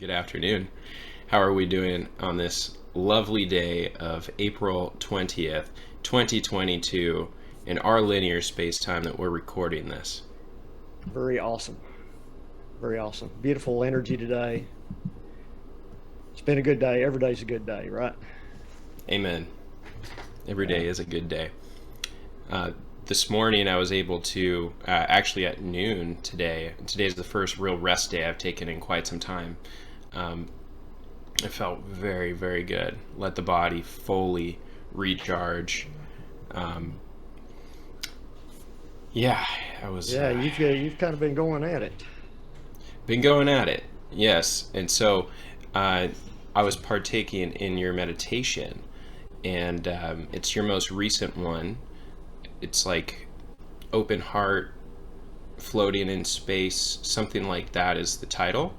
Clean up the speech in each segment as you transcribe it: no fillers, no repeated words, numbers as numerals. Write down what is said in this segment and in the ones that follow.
Good afternoon. How are we doing on this lovely day of April 20th, 2022, in our linear space time that we're recording this? Very awesome. Very awesome. Beautiful energy today. It's been a good day. Every day's a good day, right? Amen. Every Yeah. day is a good day. Uh, this morning I was able to, actually at noon today's the first real rest day I've taken in quite some time. Um, I felt very, very good. Let the body fully recharge. Um, yeah, I was Yeah, you've kind of been going at it. been going at it. Yes, and so uh, I was partaking in your meditation, and it's your most recent one. It's like open heart, floating in space, something like that is the title.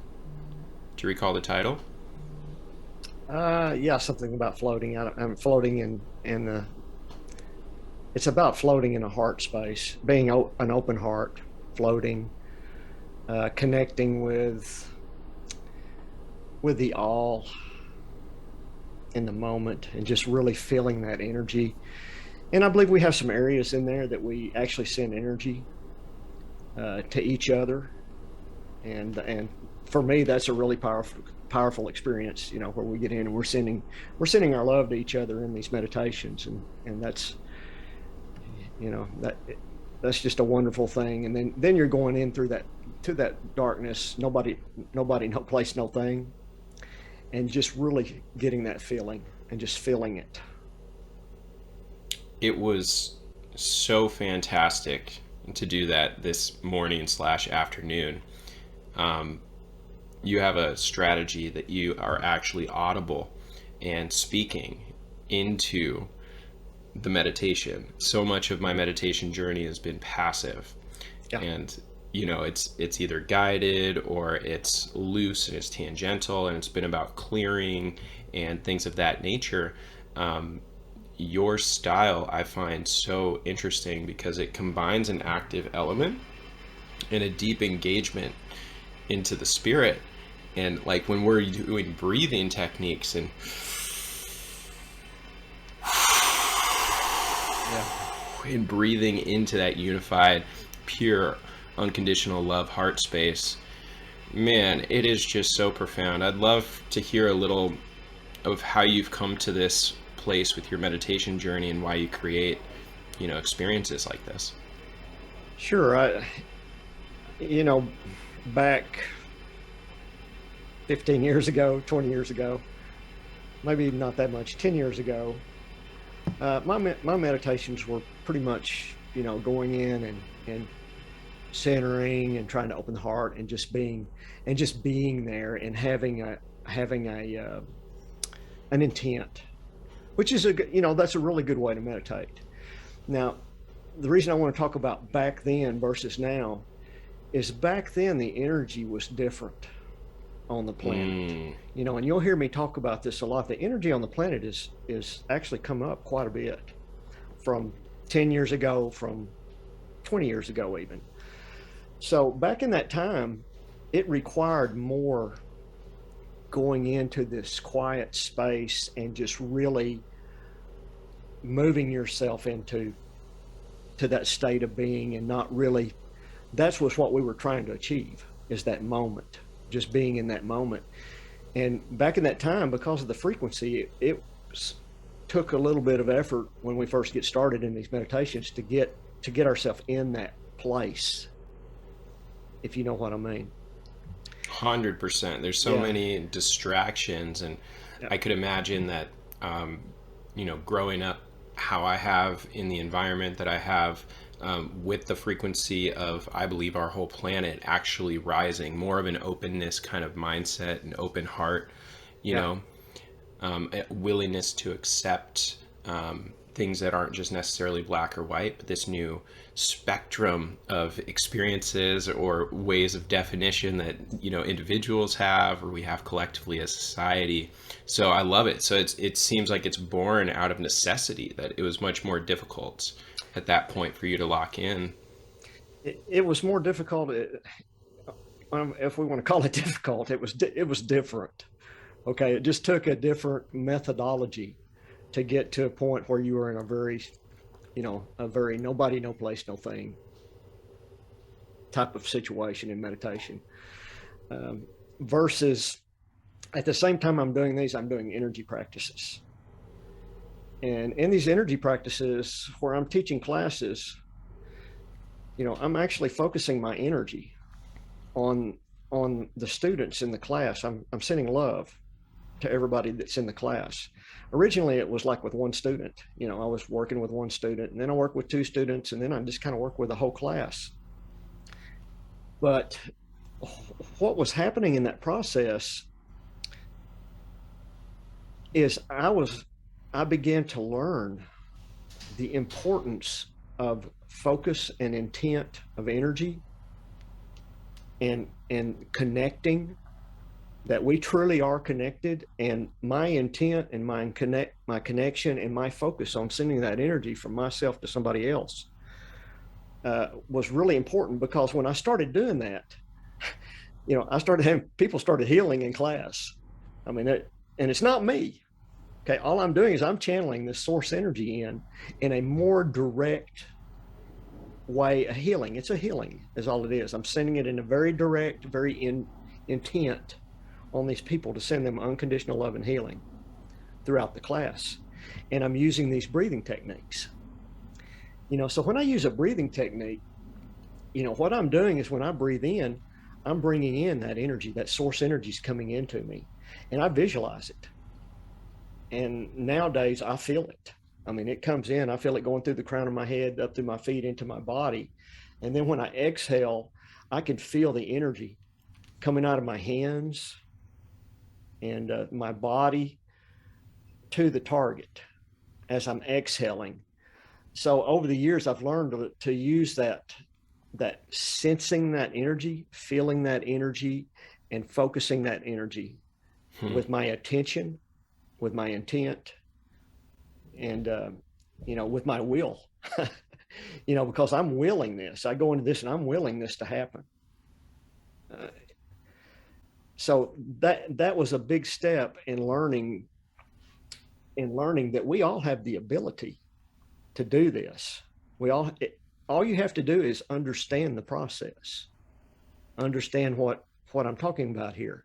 Do you recall the title? Yeah, something about floating. I'm floating in the. It's about floating in a heart space, being an open heart, floating, connecting with the all in the moment, and just really feeling that energy. And I believe we have some areas in there that we actually send energy to each other, and for me that's a really powerful experience, where we get in and we're sending our love to each other in these meditations, and that's that's just a wonderful thing. And then you're going in through that to that darkness, nobody, no place, no thing, and just really getting that feeling and just feeling it. It was so fantastic to do that this morning slash afternoon. Um, you have a strategy that you are actually audible and speaking into the meditation. So much of my meditation journey has been passive, Yeah. and it's either guided or it's loose and it's tangential and it's been about clearing and things of that nature. Um, your style I find so interesting because it combines an active element and a deep engagement into the spirit. And like when we're doing breathing techniques and Yeah. breathing into that unified, pure, unconditional love heart space, man, it is just so profound. I'd love to hear a little of how you've come to this place with your meditation journey and why you create, experiences like this. Sure. You know Back 15 years ago, 20 years ago, maybe not that much, 10 years ago, my meditations were pretty much, going in and centering and trying to open the heart and just being there and having a an intent, which is that's a really good way to meditate. Now, the reason I want to talk about back then versus now is back then the energy was different on the planet. Mm, And you'll hear me talk about this a lot. The energy on the planet is actually come up quite a bit from 10 years ago, from 20 years ago even. So back in that time, it required more going into this quiet space and just really moving yourself into that state of being, and not really, that's was what we were trying to achieve, is that moment, just being in that moment. And back in that time, because of the frequency, it took a little bit of effort when we first get started in these meditations to get ourselves in that place, if you know what I mean. 100%. There's so Yeah. many distractions, and Yeah. I could imagine that, growing up, how I have in the environment that I have, with the frequency of, I believe, our whole planet actually rising, more of an openness kind of mindset, an open heart, you Yeah. know, a willingness to accept things that aren't just necessarily black or white, but this new spectrum of experiences or ways of definition that individuals have or we have collectively as society. So I love it. So it seems like it's born out of necessity that it was much more difficult at that point for you to lock in. It was more difficult. if we want to call it difficult, it was different. Okay, it just took a different methodology to get to a point where you were in a very, a very nobody, no place, no thing type of situation in meditation. Um, Versus at the same time I'm doing these, I'm doing energy practices. And in these energy practices, where I'm teaching classes, I'm actually focusing my energy on the students in the class. I'm sending love to everybody that's in the class. Originally, it was like with one student. I was working with one student, and then I worked with two students, and then I just kind of work with the whole class. But what was happening in that process is I began to learn the importance of focus and intent of energy, and connecting, that we truly are connected, and my intent and my connection and my focus on sending that energy from myself to somebody else was really important. Because when I started doing that, I started having people started healing in class. I mean, and it's not me. Okay, all I'm doing is I'm channeling this source energy in a more direct way. A healing. It's a healing, is all it is. I'm sending it in a very direct, very intent on these people to send them unconditional love and healing throughout the class. And I'm using these breathing techniques. So when I use a breathing technique, what I'm doing is when I breathe in, I'm bringing in that energy, that source energy is coming into me, and I visualize it. And nowadays I feel it. I mean, it comes in, I feel it going through the crown of my head, up through my feet, into my body. And then when I exhale, I can feel the energy coming out of my hands and my body to the target as I'm exhaling. So over the years, I've learned to use that sensing that energy, feeling that energy, and focusing that energy Hmm. with my attention, with my intent, and with my will. Because I'm willing this. I go into this and I'm willing this to happen. Uh, so that was a big step in learning that we all have the ability to do this. All you have to do is understand the process, understand what I'm talking about here.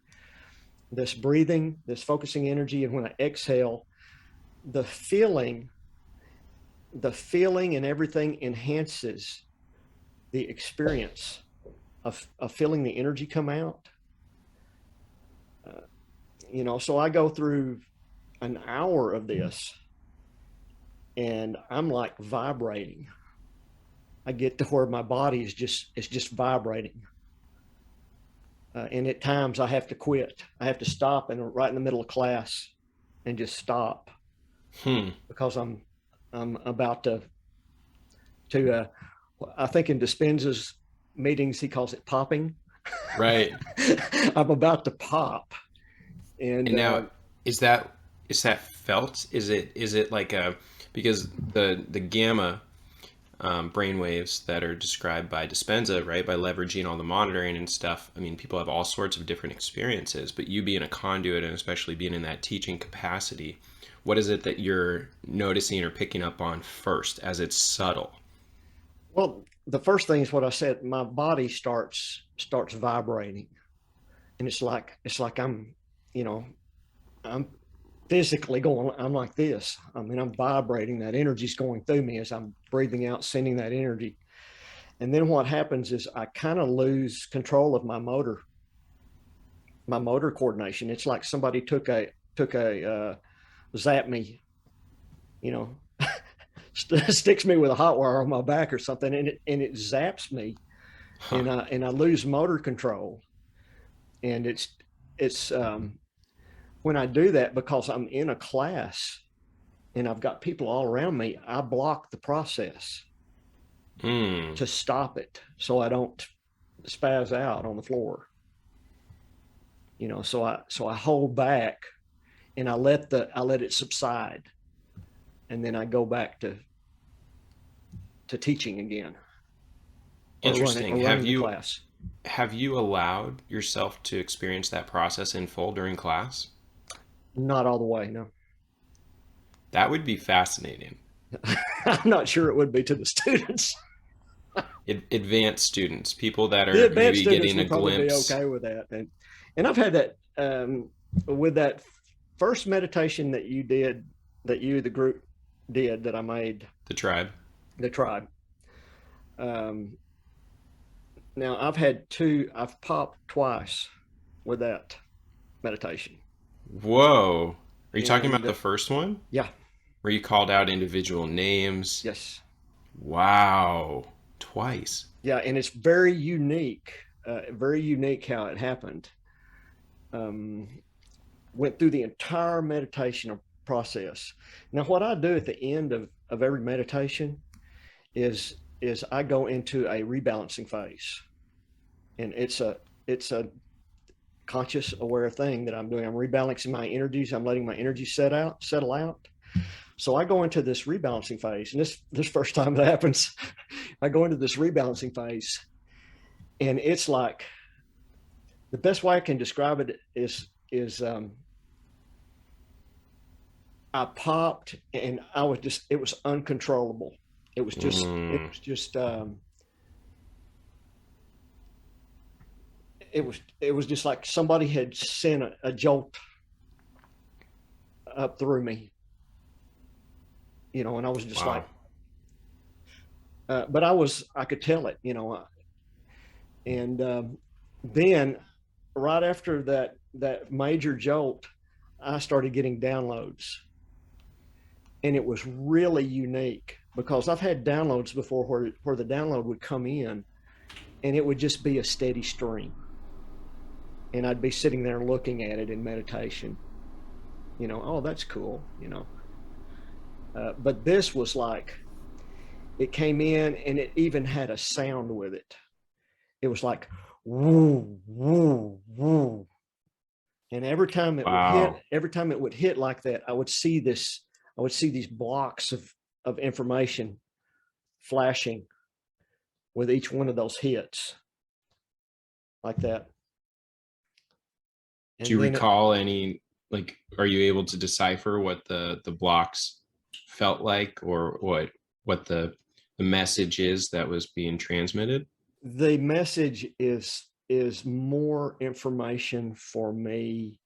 This breathing, this focusing energy, and when I exhale, the feeling, the feeling and everything enhances the experience of feeling the energy come out. Uh, so I go through an hour of this, and I'm like vibrating. I get to where my body is just vibrating. And at times I have to quit. I have to stop and right in the middle of class and just stop, Hmm. because I'm about to I think in Dispenza's meetings he calls it popping. Right. I'm about to pop, and And now, is that is that felt? Is it like a, because the gamma brain waves that are described by Dispenza, right, by leveraging all the monitoring and stuff. I mean, people have all sorts of different experiences, but you being a conduit and especially being in that teaching capacity, what is it that you're noticing or picking up on first as it's subtle? well, the first thing is what I said. My body starts vibrating, and it's like you know, I'm physically going. I'm like this. I mean, I'm vibrating. That energy's going through me as I'm breathing out, sending that energy. And then what happens is I kind of lose control of my motor coordination. It's like somebody took a zap me, you know, sticks me with a hot wire on my back or something, and it zaps me, Huh. and I lose motor control. And it's when I do that, because I'm in a class and I've got people all around me, I block the process Hmm. to stop it so I don't spaz out on the floor. So I hold back, and I let it subside, and then I go back to teaching again, or running Interesting. or Have running the you class. Have you allowed yourself to experience that process in full during class? Not all the way, no. That would be fascinating. I'm not sure it would be to the students. Advanced students, people that The are advanced maybe students getting a would probably be glimpse. okay with that. And I've had that with that first meditation that you did, that you, the group did, that I made, The tribe. the tribe. Um, Now I've had two, I've popped twice with that meditation. Whoa. Are you talking about And the first one? yeah, Where you called out individual names? yes. Wow. Twice. Yeah. And it's very unique how it happened. Um, Went through the entire meditation process. Now, what I do at the end of every meditation is I go into a rebalancing phase. And it's a conscious aware thing that I'm doing. I'm rebalancing my energies. I'm letting my energy settle out. So I go into this rebalancing phase, and this first time that happens, I go into this rebalancing phase, and it's like the best way I can describe it is I popped, and I was just, it was uncontrollable. It was just it Mm, was just it was just like somebody had sent a jolt up through me, and I was just wow. like, but I could tell it, and then right after that major jolt, I started getting downloads, and it was really unique because I've had downloads before where the download would come in and it would just be a steady stream, and I'd be sitting there looking at it in meditation, oh, that's cool, but this was like it came in and it even had a sound with it. It was like woo woo woo, and Wow. every time it would hit like that, I would see these blocks of information flashing with each one of those hits like that. Do And you then recall any, like, are you able to decipher what the blocks felt like, or what the message is that was being transmitted? the message is more information for me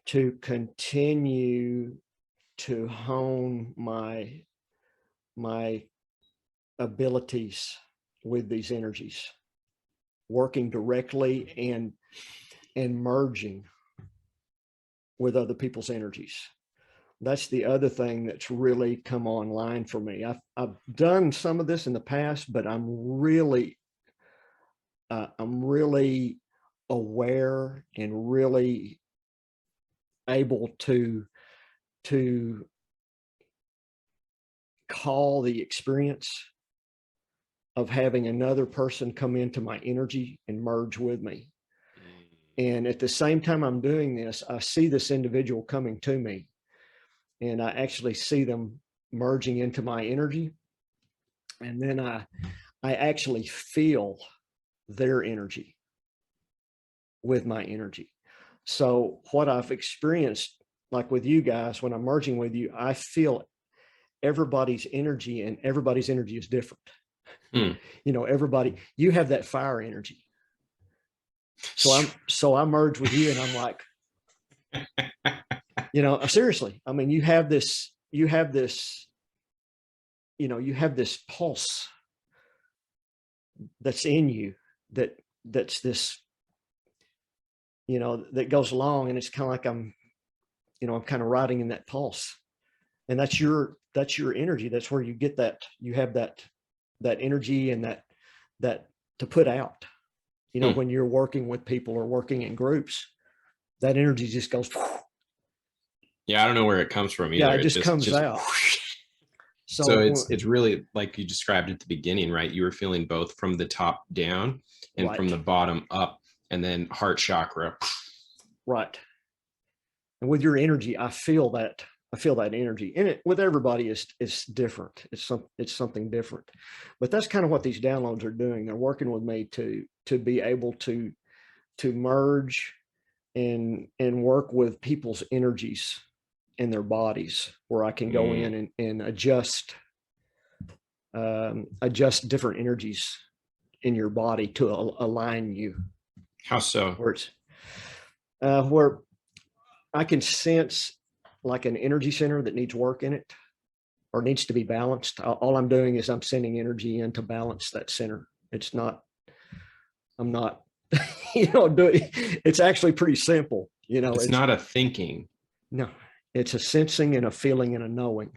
to continue to hone my abilities with these energies, working directly and merging with other people's energies. That's the other thing that's really come online for me. I've done some of this in the past, but I'm really aware and really able to call the experience of having another person come into my energy and merge with me. And at the same time I'm doing this, I see this individual coming to me, and I actually see them merging into my energy. And then I actually feel their energy with my energy. So what I've experienced, like with you guys, when I'm merging with you, I feel everybody's energy, and everybody's energy is different. Hmm. Everybody, you have that fire energy. So I merge with you, and I'm like, seriously, I mean, you have this pulse that's in you, that's this, that goes along, and it's kind of like I'm kind of riding in that pulse, and that's your energy. That's where you get that, you have that energy, and that to put out, Hmm. when you're working with people or working in groups, that energy just goes, Yeah, I don't know where it comes from yeah, either. it It just just comes just out. so So it's really like you described at the beginning, right? You were feeling both from the top down and from right, the bottom up, and then heart chakra. right. And with your energy, I feel that. I feel that energy, and it with everybody is different. It's something different, but that's kind of what these downloads are doing. They're working with me to be able to merge and work with people's energies in their bodies, where I can go Mm. in and adjust different energies in your body to align you. How so? Where it's where I can sense like an energy center that needs work in it or needs to be balanced. All I'm doing is I'm sending energy in to balance that center. It's not, I'm not, doing, it's actually pretty simple. It's It's not a thinking, no, it's a sensing and a feeling and a knowing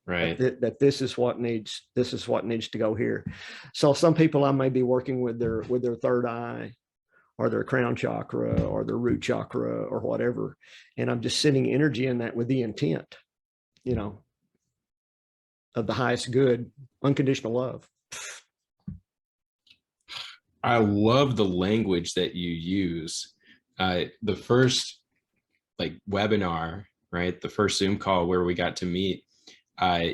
right? that this is what needs to go here. So some people I may be working with their third eye or their crown chakra or their root chakra or whatever. And I'm just sending energy in that with the intent, you know, of the highest good, unconditional love. I love the language that you use. The first like webinar, right? The first Zoom call where we got to meet,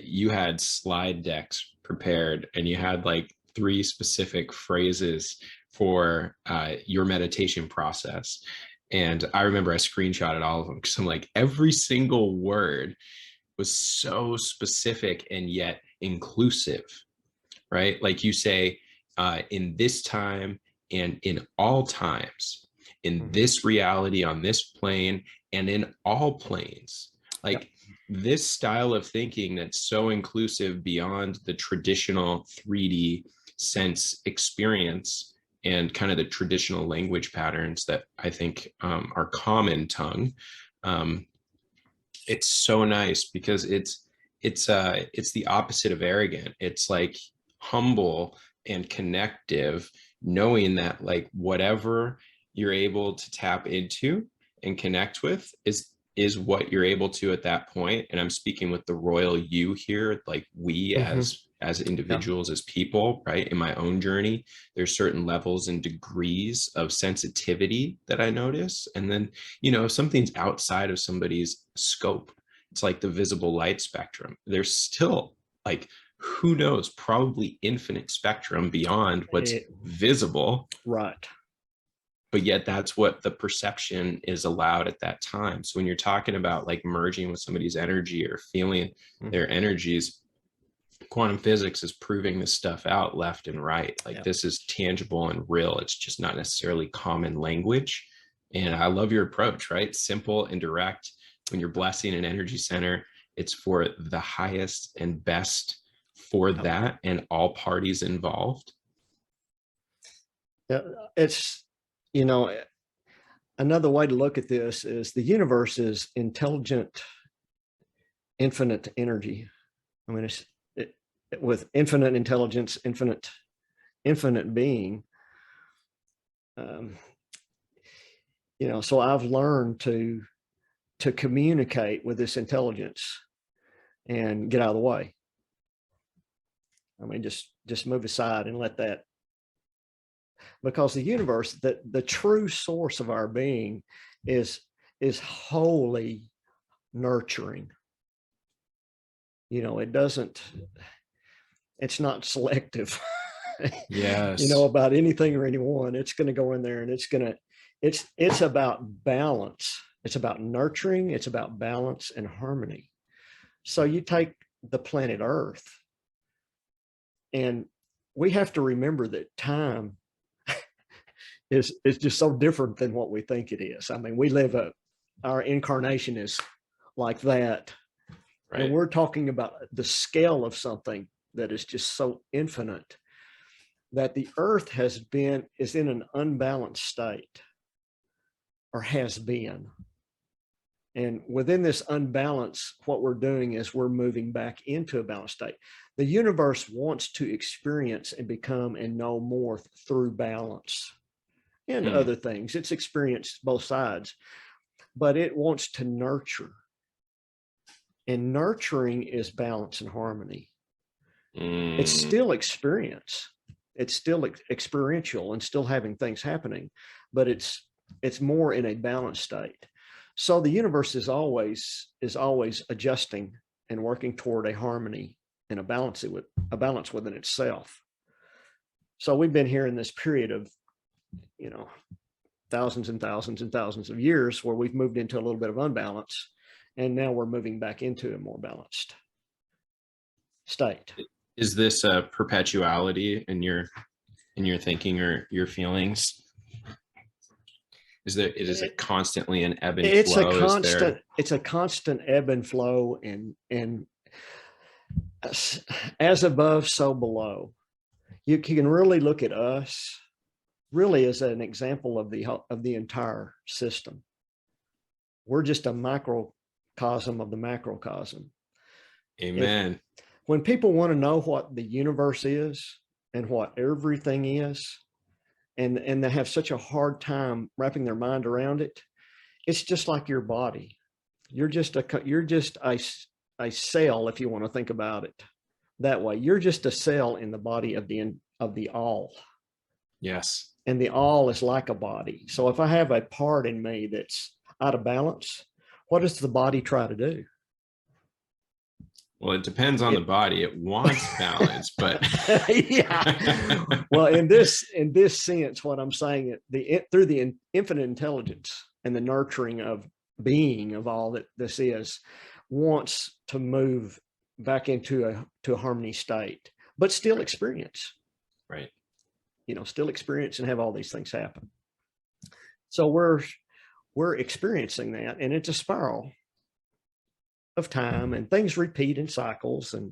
you had slide decks prepared and you had like three specific phrases for your meditation process. And I remember I screenshotted all of them because I'm like, every single word was so specific and yet inclusive, right? Like you say, in this time and in all times, in Mm-hmm. this reality, on this plane, and in all planes. Yep. Like this style of thinking that's so inclusive beyond the traditional 3D sense experience and kind of the traditional language patterns that I think are common tongue. Um, it's so nice because it's the opposite of arrogant. It's like humble and connective, knowing that like whatever you're able to tap into and connect with is what you're able to at that point. And I'm speaking with the royal you here, like we Mm-hmm. as Yeah. individuals, as people, right? In my own journey, there's certain levels and degrees of sensitivity that I notice. And then, if something's outside of somebody's scope, it's like the visible light spectrum. There's still like, who knows, probably infinite spectrum beyond what's visible, Right. but yet that's what the perception is allowed at that time. So when you're talking about like merging with somebody's energy or feeling Mm-hmm. their energies, quantum physics is proving this stuff out left and right. Like Yeah. this is tangible and real. It's just not necessarily common language. And I love your approach, right? Simple and direct. When you're blessing an energy center, it's for the highest and best for Yep. that and all parties involved. Yeah. It's, you know, another way to look at this is the universe is intelligent, infinite energy. I mean, with infinite intelligence, infinite being. Um, so I've learned to communicate with this intelligence and get out of the way. I mean, just move aside and let that, because the universe, the true source of our being is wholly nurturing. It's not selective, Yes. about anything or anyone. It's going to go in there and it's about balance. It's about nurturing. It's about balance and harmony. So you take the planet Earth, and we have to remember that time is just so different than what we think it is. I mean, our incarnation is like that. And Right. we're talking about the scale of something that is just so infinite, that the earth is in an unbalanced state, or has been. And within this unbalance, what we're doing is we're moving back into a balanced state. The universe wants to experience and become and know more through balance and other things. It's experienced both sides, but it wants to nurture. And nurturing is balance and harmony. It's still experience. It's still experiential and still having things happening, but it's more in a balanced state. So the universe is always adjusting and working toward a harmony and a balance within itself. So we've been here in this period of, you know, thousands and thousands and thousands of years where we've moved into a little bit of unbalance, and now we're moving back into a more balanced state. Is this a perpetuality in your thinking or your feelings? Is there, it is a constantly an ebb and It's a flow? constant ebb and flow, and as above, so below. You can really look at us really as an example of the entire system. We're just a microcosm of the macrocosm. Amen. When people want to know what the universe is and what everything is, and they have such a hard time wrapping their mind around it, it's just like your body. You're just a cell, if you want to think about it that way. You're just a cell in the body of the all. Yes. And the all is like a body. So if I have a part in me that's out of balance, what does the body try to do? Well, it depends on the body. It wants balance, but yeah. Well, in this sense, what I'm saying, through the infinite intelligence and the nurturing of being of all that this is, wants to move back into a harmony state, but still experience. Right. Still experience and have all these things happen. So we're experiencing that, and it's a spiral of time, and things repeat in cycles, and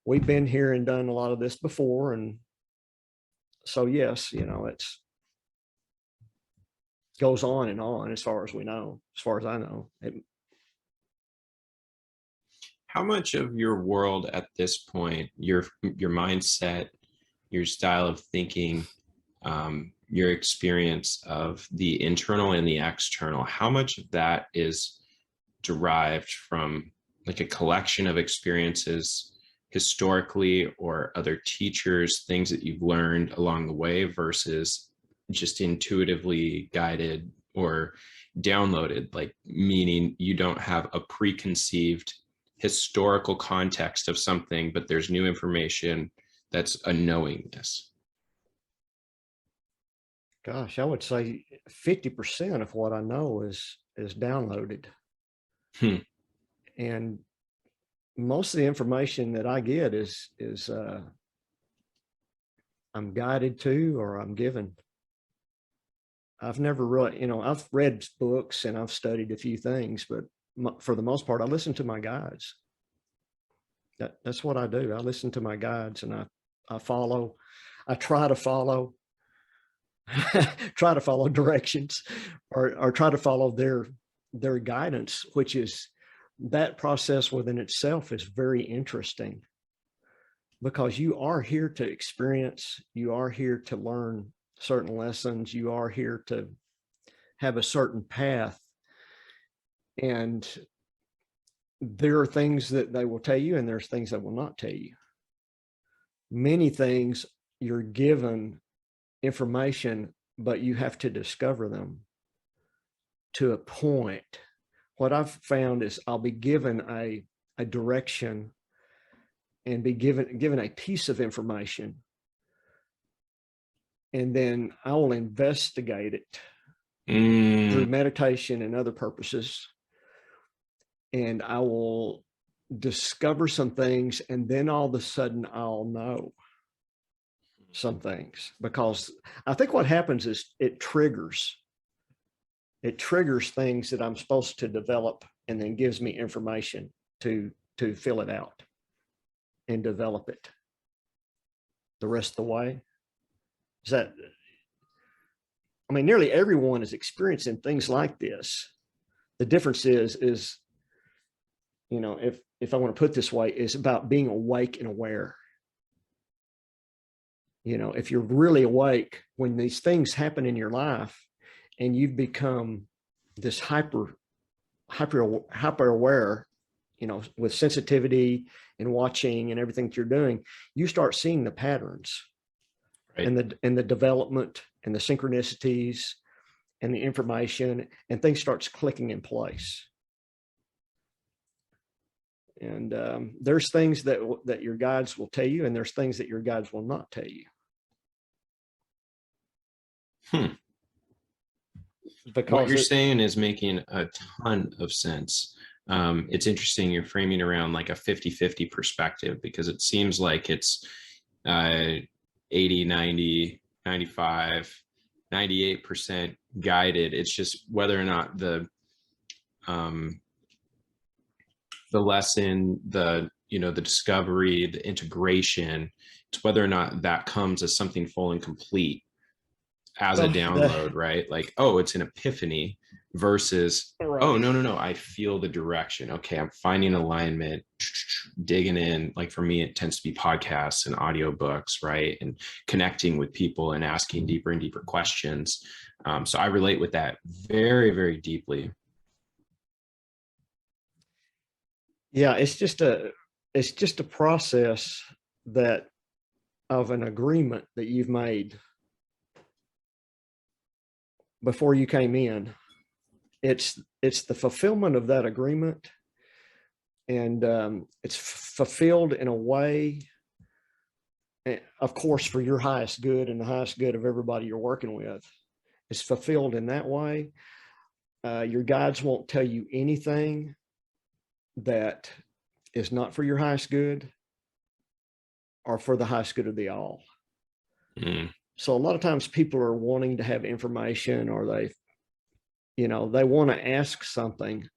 we've been here and done a lot of this before. And so yes, it's goes on and on as far as we know, as far as I know. How much of your world at this point, your mindset, your style of thinking, your experience of the internal and the external, how much of that is derived from like a collection of experiences historically or other teachers, things that you've learned along the way, versus just intuitively guided or downloaded, like meaning you don't have a preconceived historical context of something, but there's new information that's a knowingness? Gosh, I would say 50% of what I know is downloaded. And most of the information that I get is I'm guided to, or I'm given. I've never really, I've read books and I've studied a few things, but for the most part, I listen to my guides. That's what I do. I listen to my guides, and I follow. I try to follow directions, or try to follow their guidance, which is, that process within itself is very interesting, because you are here to experience, you are here to learn certain lessons, you are here to have a certain path. And there are things that they will tell you, and there's things that will not tell you. Many things you're given information, but you have to discover them to a point. What I've found is I'll be given a direction and be given a piece of information, and then I will investigate it through meditation and other purposes, and I will discover some things, and then all of a sudden I'll know some things, because I think what happens is it triggers things that I'm supposed to develop, and then gives me information to fill it out and develop it the rest of the way. Is that, I mean, nearly everyone is experiencing things like this. The difference is, if I want to put it this way, is about being awake and aware. If you're really awake when these things happen in your life, and you've become this hyper aware, with sensitivity and watching and everything that you're doing, you start seeing the patterns, right, and the development and the synchronicities and the information, and things starts clicking in place. And there's things that your guides will tell you, and there's things that your guides will not tell you. Because what you're saying is making a ton of sense. It's interesting you're framing around like a 50-50 perspective, because it seems like it's 80, 90, 95, 98% guided. It's just whether or not the lesson, the discovery, the integration, it's whether or not that comes as something full and complete as a download, right? Like, oh, it's an epiphany versus, right. Oh, no, I feel the direction. Okay, I'm finding alignment, digging in. Like for me, it tends to be podcasts and audiobooks, right? And connecting with people and asking deeper and deeper questions. So I relate with that very, very deeply. Yeah, it's just a process that of an agreement that you've made before you came in. It's the fulfillment of that agreement, and it's fulfilled in a way, of course, for your highest good and the highest good of everybody you're working with. It's fulfilled in that way. Your guides won't tell you anything that is not for your highest good or for the highest good of the all. So a lot of times people are wanting to have information, or they want to ask something,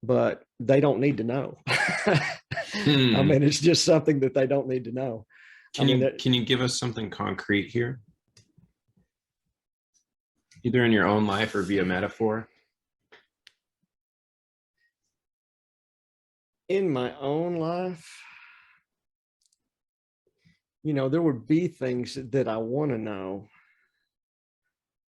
but they don't need to know. I mean, it's just something that they don't need to know. Can you give us something concrete here? Either in your own life or via metaphor? In my own life, there would be things that I want to know,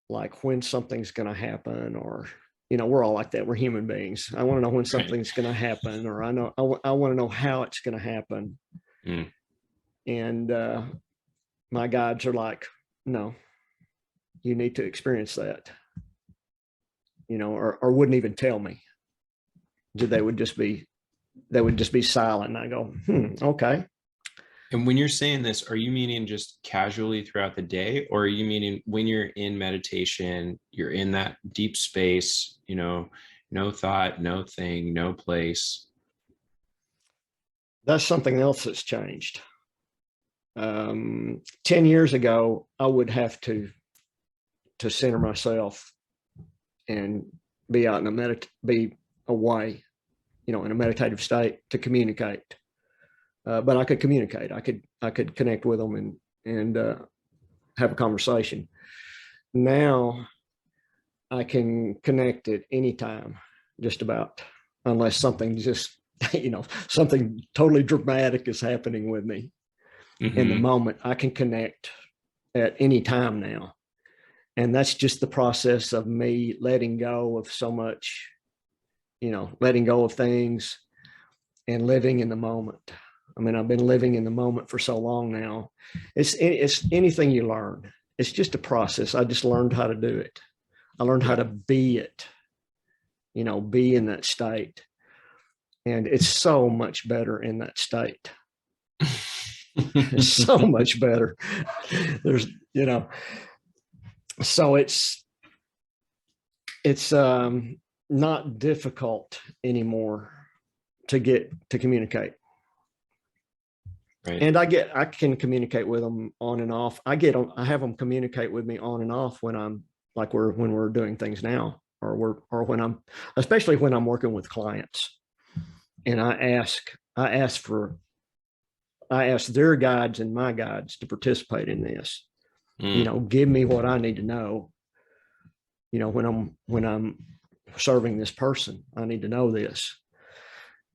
like when something's going to happen, or, we're all like that. We're human beings. I want to know when something's going to happen, or I want to know how it's going to happen. And my guides are like, no, you need to experience that, or wouldn't even tell me. They would just be silent. And I go, okay. And when you're saying this, are you meaning just casually throughout the day, or are you meaning when you're in meditation, you're in that deep space, no thought, no thing, no place? That's something else that's changed. 10 years ago, I would have to center myself and be out in be away, in a meditative state to communicate. But I could communicate. I could connect with them and have a conversation. Now I can connect at any time, just about, unless something something totally dramatic is happening with me in the moment. I can connect at any time now. And that's just the process of me letting go of so much, letting go of things and living in the moment. I mean, I've been living in the moment for so long now. It's anything you learn. It's just a process. I just learned how to do it. I learned how to be it, be in that state. And it's so much better in that state. It's so much better. There's, so it's not difficult anymore to communicate. Right. And I can communicate with them on and off. I have them communicate with me on and off when I'm like when we're doing things now, or especially when I'm working with clients. And I ask their guides and my guides to participate in this. Give me what I need to know. When I'm serving this person, I need to know this.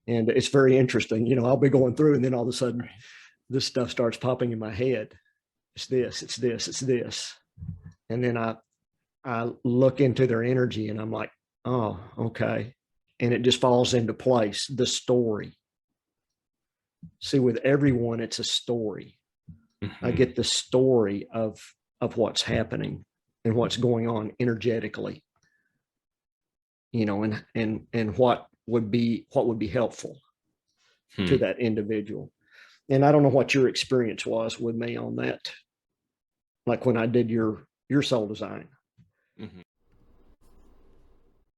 And it's very interesting. I'll be going through, and then all of a sudden this stuff starts popping in my head. It's this, it's this, it's this. And then I look into their energy and I'm like, oh, okay. And it just falls into place. The story. See, with everyone, it's a story. I get the story of what's happening. and what's going on energetically, and what would be helpful to Hmm. that individual. And I don't know what your experience was with me on that, like when I did your soul design. Mhm.